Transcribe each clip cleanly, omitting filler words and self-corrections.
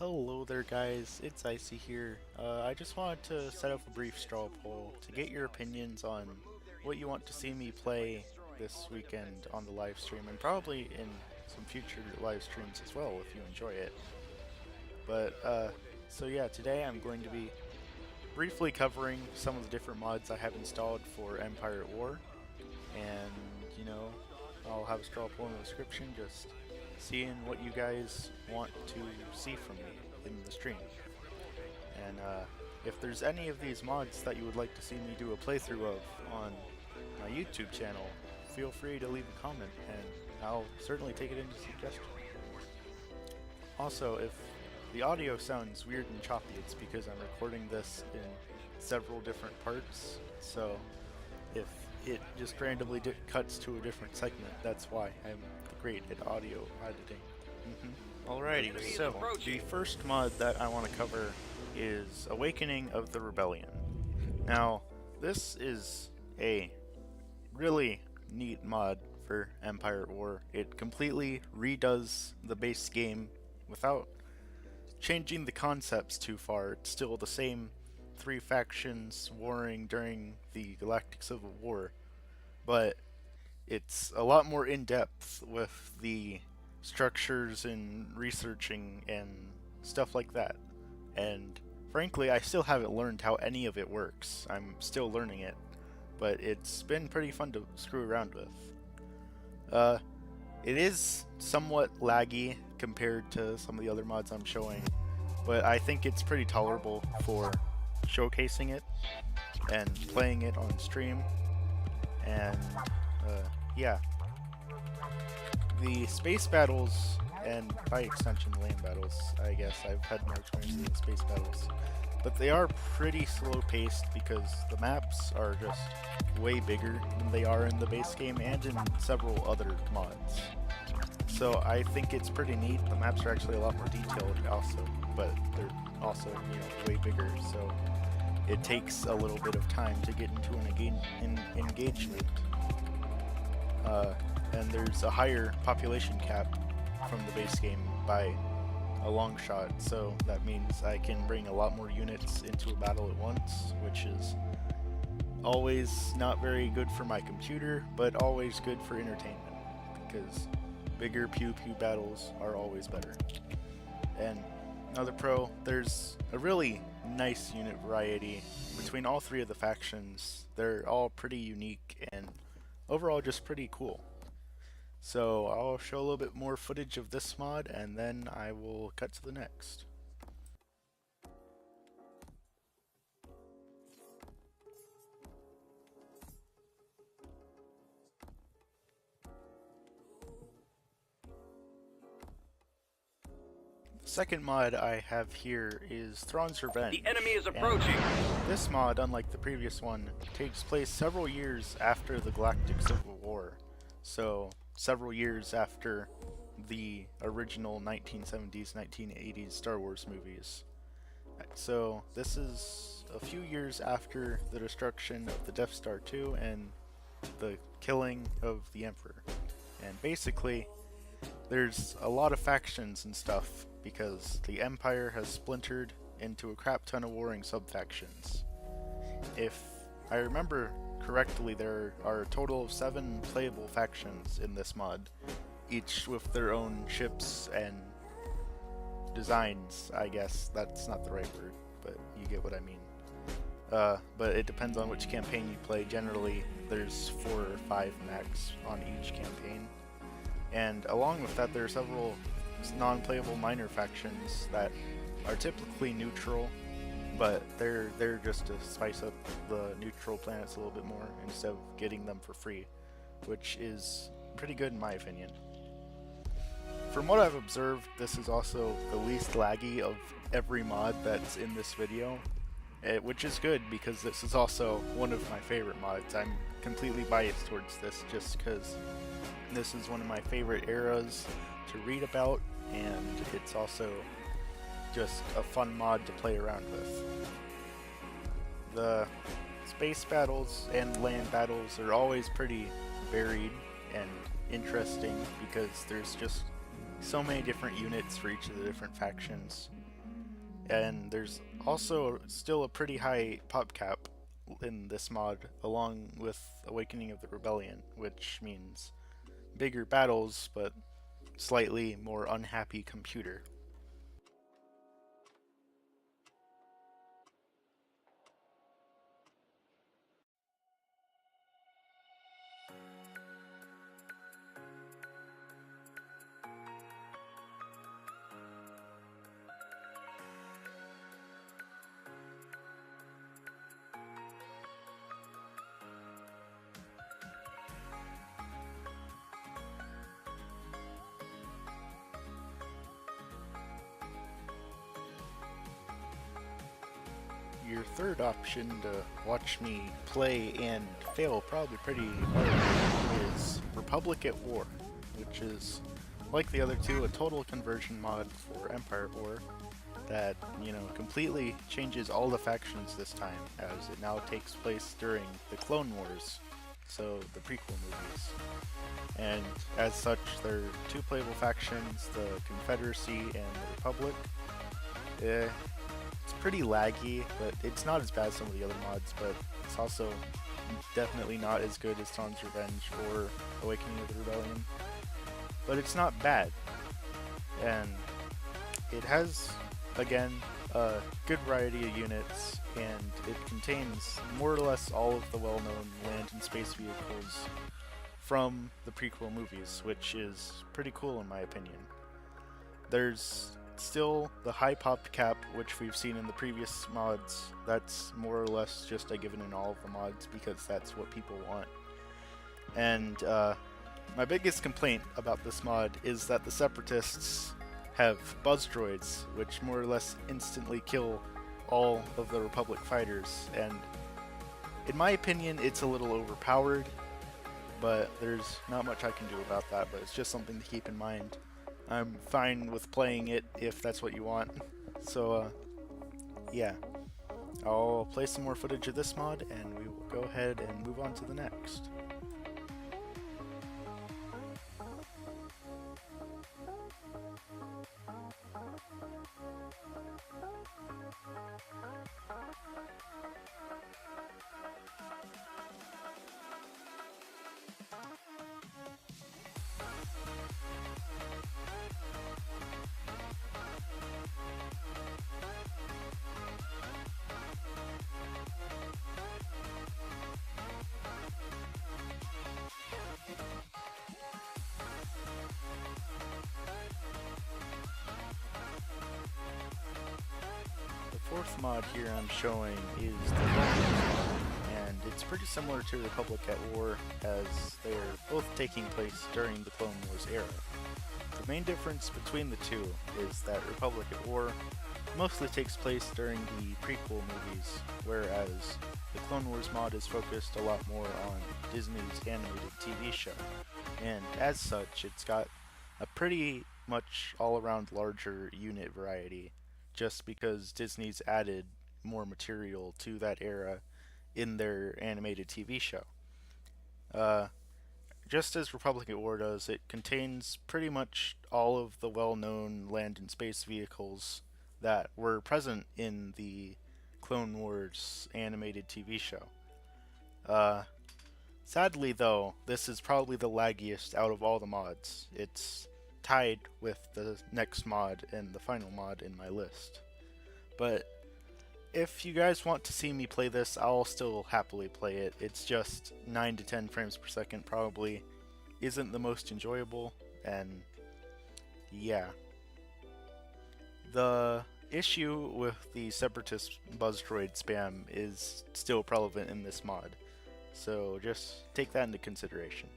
Hello there guys, it's Icey here. I just wanted to set up a brief straw poll to get your opinions on what you want to see me play this weekend on the live stream, and probably in some future live streams as well if you enjoy it. So yeah, today I'm going to be briefly covering some of the different mods I have installed for Empire at War, and I'll have a straw poll in the description just seeing what you guys want to see from me in the stream. And if there's any of these mods that you would like to see me do a playthrough of on my YouTube channel, feel free to leave a comment and I'll certainly take it into suggestion. Also, if the audio sounds weird and choppy, it's because I'm recording this in several different parts, so if it just randomly cuts to a different segment, that's why I'm great at audio editing. Alrighty, so the first mod that I want to cover is Awakening of the Rebellion. Now, this is a really neat mod for Empire at War. It completely redoes the base game without changing the concepts too far. It's still the same three factions warring during the Galactic Civil War, but it's a lot more in-depth with the structures and researching and stuff like that. And frankly, I still haven't learned how any of it works. I'm still learning it, but it's been pretty fun to screw around with. It is somewhat laggy compared to some of the other mods I'm showing, but I think it's pretty tolerable for showcasing it and playing it on stream. And yeah, the space battles, and by extension land battles, I guess I've had more experience in the space battles, but they are pretty slow paced because the maps are just way bigger than they are in the base game and in several other mods. So I think it's pretty neat. The maps are actually a lot more detailed also, but they're also, way bigger, so it takes a little bit of time to get into an engagement. And there's a higher population cap from the base game by a long shot, so that means I can bring a lot more units into a battle at once, which is always not very good for my computer, but always good for entertainment, because bigger pew-pew battles are always better. And another pro, there's a really nice unit variety between all three of the factions. They're all pretty unique and overall just pretty cool. So I'll show a little bit more footage of this mod and then I will cut to the next. The second mod I have here is Thrawn's Revenge. The enemy is approaching! And this mod, unlike the previous one, takes place several years after the Galactic Civil War. So several years after the original 1970s, 1980s Star Wars movies. So this is a few years after the destruction of the Death Star 2 and the killing of the Emperor. And basically, there's a lot of factions and stuff because the Empire has splintered into a crap ton of warring sub-factions. If I remember correctly, there are a total of 7 playable factions in this mod, each with their own ships and designs. I guess that's not the right word, but you get what I mean. But it depends on which campaign you play. Generally, there's 4 or 5 max on each campaign. And along with that, there are several non-playable minor factions that are typically neutral, but they're just to spice up the neutral planets a little bit more instead of getting them for free, which is pretty good in my opinion. From what I've observed, this is also the least laggy of every mod that's in this video, which is good because this is also one of my favorite mods. I'm completely biased towards this just because this is one of my favorite eras to read about, and it's also just a fun mod to play around with. The space battles and land battles are always pretty varied and interesting because there's just so many different units for each of the different factions, And there's also still a pretty high pop cap in this mod, along with Awakening of the Rebellion, which means bigger battles, but slightly more unhappy computer. Your third option to watch me play and fail probably pretty hard is Republic at War, which is, like the other two, a total conversion mod for Empire War that, completely changes all the factions this time, as it now takes place during the Clone Wars, so the prequel movies. And as such, there are two playable factions, the Confederacy and the Republic. It's pretty laggy, but it's not as bad as some of the other mods, but it's also definitely not as good as Dawn's Revenge or Awakening of the Rebellion. But it's not bad. And it has, again, a good variety of units, and it contains more or less all of the well-known land and space vehicles from the prequel movies, which is pretty cool in my opinion. There's still the high pop cap, which we've seen in the previous mods. That's more or less just a given in all of the mods because that's what people want. And my biggest complaint about this mod is that the Separatists have buzz droids, which more or less instantly kill all of the Republic fighters, and in my opinion it's a little overpowered, but there's not much I can do about that, but it's just something to keep in mind. I'm fine with playing it if that's what you want. So, yeah. I'll play some more footage of this mod, and we will go ahead and move on to the next. The fourth mod here I'm showing is the Rhodz mod, and it's pretty similar to Republic at War, as they are both taking place during the Clone Wars era. The main difference between the two is that Republic at War mostly takes place during the prequel movies, whereas the Clone Wars mod is focused a lot more on Disney's animated TV show, and as such it's got a pretty much all-around larger unit variety, just because Disney's added more material to that era in their animated TV show. Uh, just as Republic at War does, it contains pretty much all of the well-known land and space vehicles that were present in the Clone Wars animated TV show. Uh, Sadly, though, this is probably the laggiest out of all the mods. It's tied with the next mod and the final mod in my list. But if you guys want to see me play this, I'll still happily play it. It's just 9 to 10 frames per second probably isn't the most enjoyable, and yeah. The issue with the Separatist buzz droid spam is still prevalent in this mod, so just take that into consideration.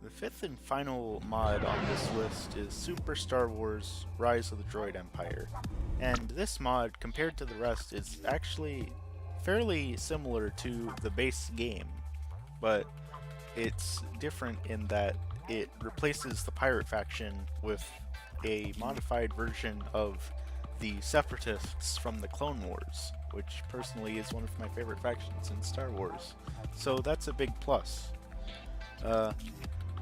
The fifth and final mod on this list is Super Star Wars Rise of the Droid Empire. And this mod, compared to the rest, is actually fairly similar to the base game, but it's different in that it replaces the pirate faction with a modified version of the Separatists from the Clone Wars, which personally is one of my favorite factions in Star Wars. So that's a big plus.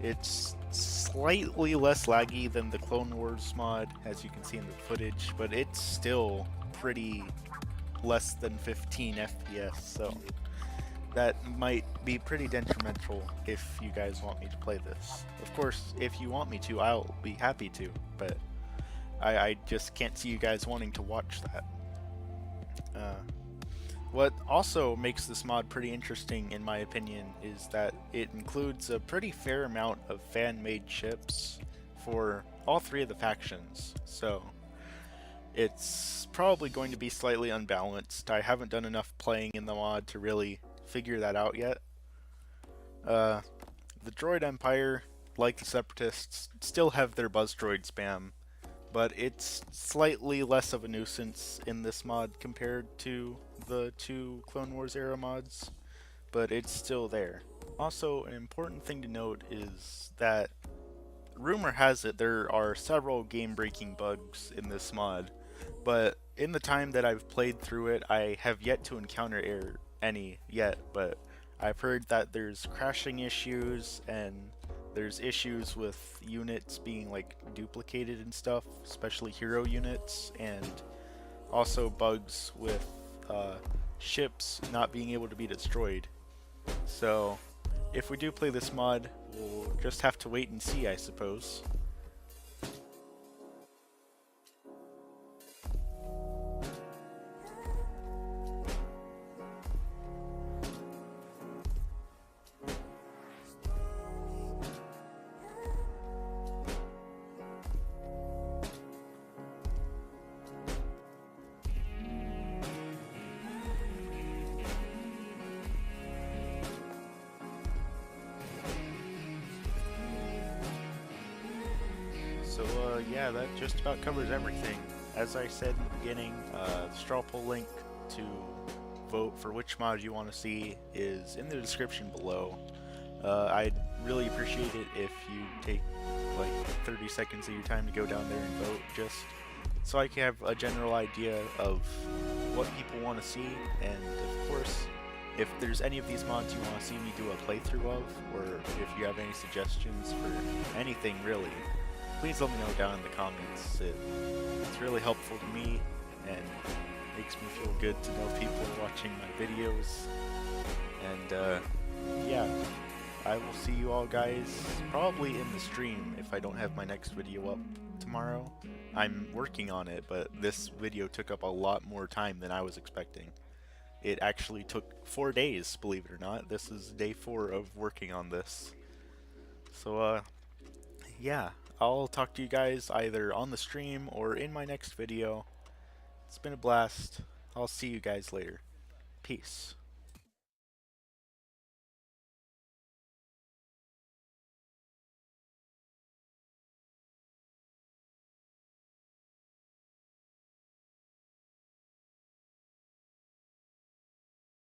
It's slightly less laggy than the Clone Wars mod, as you can see in the footage, but it's still pretty less than 15 FPS, so that might be pretty detrimental if you guys want me to play this. Of course, if you want me to, I'll be happy to, but I just can't see you guys wanting to watch that. What also makes this mod pretty interesting, in my opinion, is that it includes a pretty fair amount of fan-made ships for all three of the factions, so it's probably going to be slightly unbalanced. I haven't done enough playing in the mod to really figure that out yet. The Droid Empire, like the Separatists, still have their Buzz Droid spam, but it's slightly less of a nuisance in this mod compared to the two Clone Wars era mods, but it's still there. Also, an important thing to note is that rumor has it there are several game-breaking bugs in this mod, but in the time that I've played through it, I have yet to encounter any yet, but I've heard that there's crashing issues and there's issues with units being like duplicated and stuff, especially hero units, and also bugs with ships not being able to be destroyed. So if we do play this mod, we'll just have to wait and see, I suppose. So yeah, that just about covers everything. As I said in the beginning, the Strawpoll link to vote for which mod you want to see is in the description below. I'd really appreciate it if you take like 30 seconds of your time to go down there and vote, just so I can have a general idea of what people want to see, and of course, if there's any of these mods you want to see me do a playthrough of, or if you have any suggestions for anything really, please let me know down in the comments. It's really helpful to me and makes me feel good to know people are watching my videos. And yeah, I will see you all guys probably in the stream if I don't have my next video up tomorrow. I'm working on it, but this video took up a lot more time than I was expecting. It actually took 4 days, believe it or not. This is day 4 of working on this. So yeah, I'll talk to you guys either on the stream or in my next video. It's been a blast. I'll see you guys later. Peace.